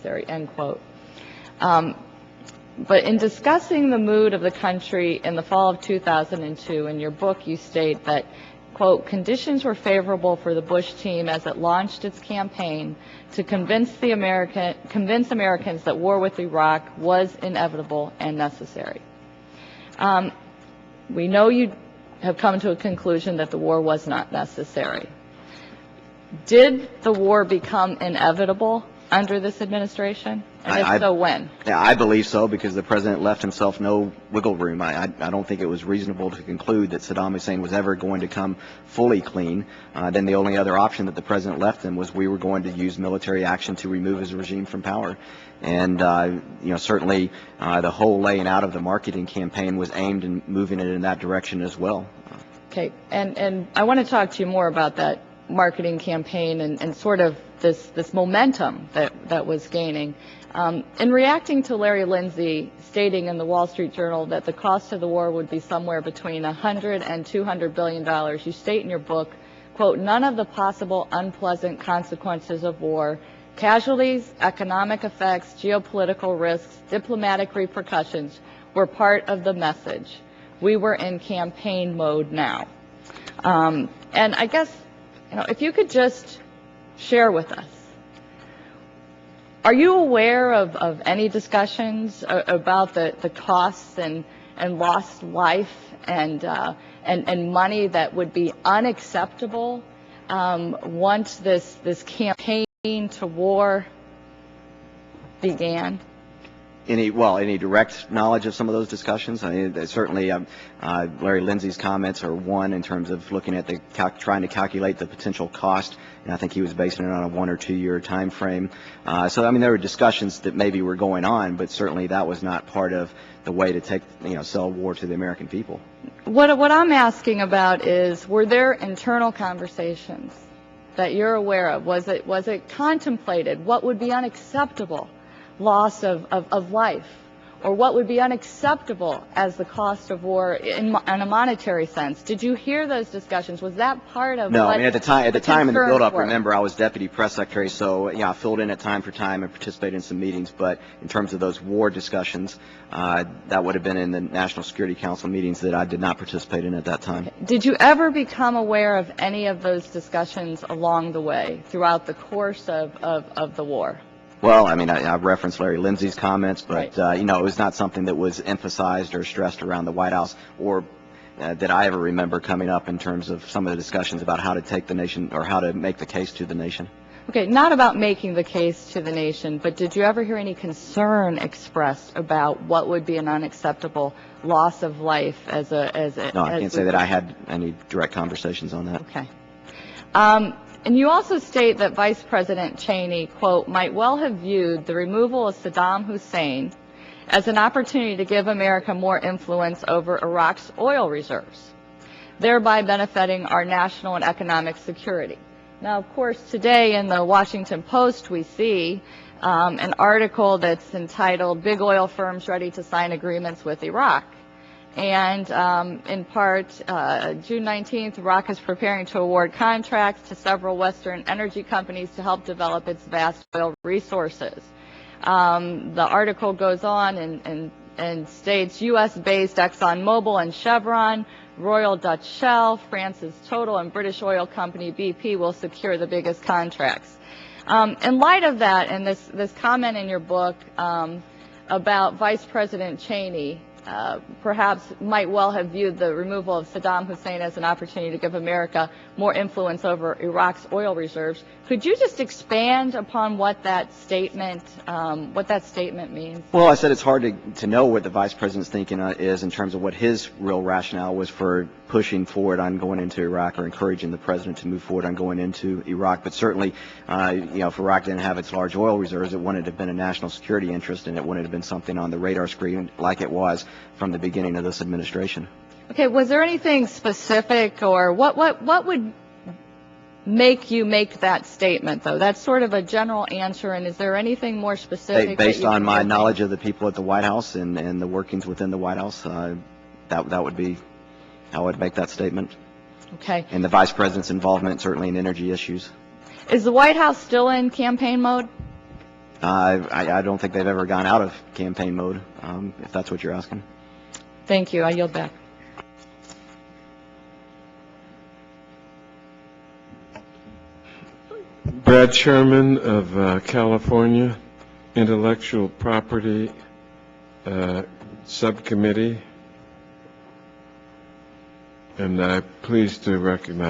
necessary, end quote. But in discussing the mood of the country in the fall of 2002, in your book you state that, quote, conditions were favorable for the Bush team as it launched its campaign to convince Americans that war with Iraq was inevitable and necessary. We know you have come to a conclusion that the war was not necessary. Did the war become inevitable under this administration? And if so, when? Yeah, I believe so, because the president left himself no wiggle room. I don't think it was reasonable to conclude that Saddam Hussein was ever going to come fully clean. Then the only other option that the president left him was we were going to use military action to remove his regime from power. And certainly the whole laying out of the marketing campaign was aimed in moving it in that direction as well. Okay, and I want to talk to you more about that marketing campaign and sort of this momentum that was gaining. In reacting to Larry Lindsey stating in the Wall Street Journal that the cost of the war would be somewhere between $100 and $200 billion, you state in your book, quote, none of the possible unpleasant consequences of war, casualties, economic effects, geopolitical risks, diplomatic repercussions, were part of the message. We were in campaign mode now. And I guess, if you could just share with us, are you aware of any discussions about the costs and lost life and money that would be unacceptable once this campaign to war began? Any direct knowledge of some of those discussions? I mean, certainly Larry Lindsey's comments are one in terms of looking at trying to calculate the potential cost, and I think he was basing it on a 1 or 2 year time frame. So I mean, there were discussions that maybe were going on, but certainly that was not part of the way to sell war to the American people. What I'm asking about is, were there internal conversations that you're aware of? Was it contemplated what would be unacceptable? Loss of life, or what would be unacceptable as the cost of war in a monetary sense? Did you hear those discussions? Was that part of No, what I mean, at the time in the build-up, were? remember, I was deputy press secretary, so I filled in at time for time and participated in some meetings, but in terms of those war discussions, that would have been in the National Security Council meetings that I did not participate in at that time. Okay. Did you ever become aware of any of those discussions along the way, throughout the course of the war? Well, I mean, I referenced Larry Lindsey's comments, but, right. it was not something that was emphasized or stressed around the White House, or that I ever remember coming up in terms of some of the discussions about how to take the nation, or how to make the case to the nation. Okay, not about making the case to the nation, but did you ever hear any concern expressed about what would be an unacceptable loss of life as No, I can't say that I had any direct conversations on that. Okay. And you also state that Vice President Cheney, quote, might well have viewed the removal of Saddam Hussein as an opportunity to give America more influence over Iraq's oil reserves, thereby benefiting our national and economic security. Now, of course, today in the Washington Post we see an article that's entitled, Big Oil Firms Ready to Sign Agreements with Iraq. And in part, June 19th, Iraq is preparing to award contracts to several Western energy companies to help develop its vast oil resources. The article goes on and states U.S.-based ExxonMobil and Chevron, Royal Dutch Shell, France's Total, and British oil company BP will secure the biggest contracts. In light of that, and this comment in your book about Vice President Cheney, perhaps might well have viewed the removal of Saddam Hussein as an opportunity to give America more influence over Iraq's oil reserves. Could you just expand upon what that statement means? Well, I said it's hard to know what the Vice President's thinking is in terms of what his real rationale was for pushing forward on going into Iraq, or encouraging the President to move forward on going into Iraq. But certainly, if Iraq didn't have its large oil reserves, it wouldn't have been a national security interest, and it wouldn't have been something on the radar screen like it was from the beginning of this administration. Okay, was there anything specific, or what would make you make that statement, though? That's sort of a general answer, and is there anything more specific? Based on my knowledge of the people at the White House and the workings within the White House, that would be how I would make that statement. Okay. And the Vice President's involvement certainly in energy issues. Is the White House still in campaign mode? I don't think they've ever gone out of campaign mode, if that's what you're asking. Thank you. I yield back. Brad Sherman of California Intellectual Property Subcommittee, and I'm pleased to recognize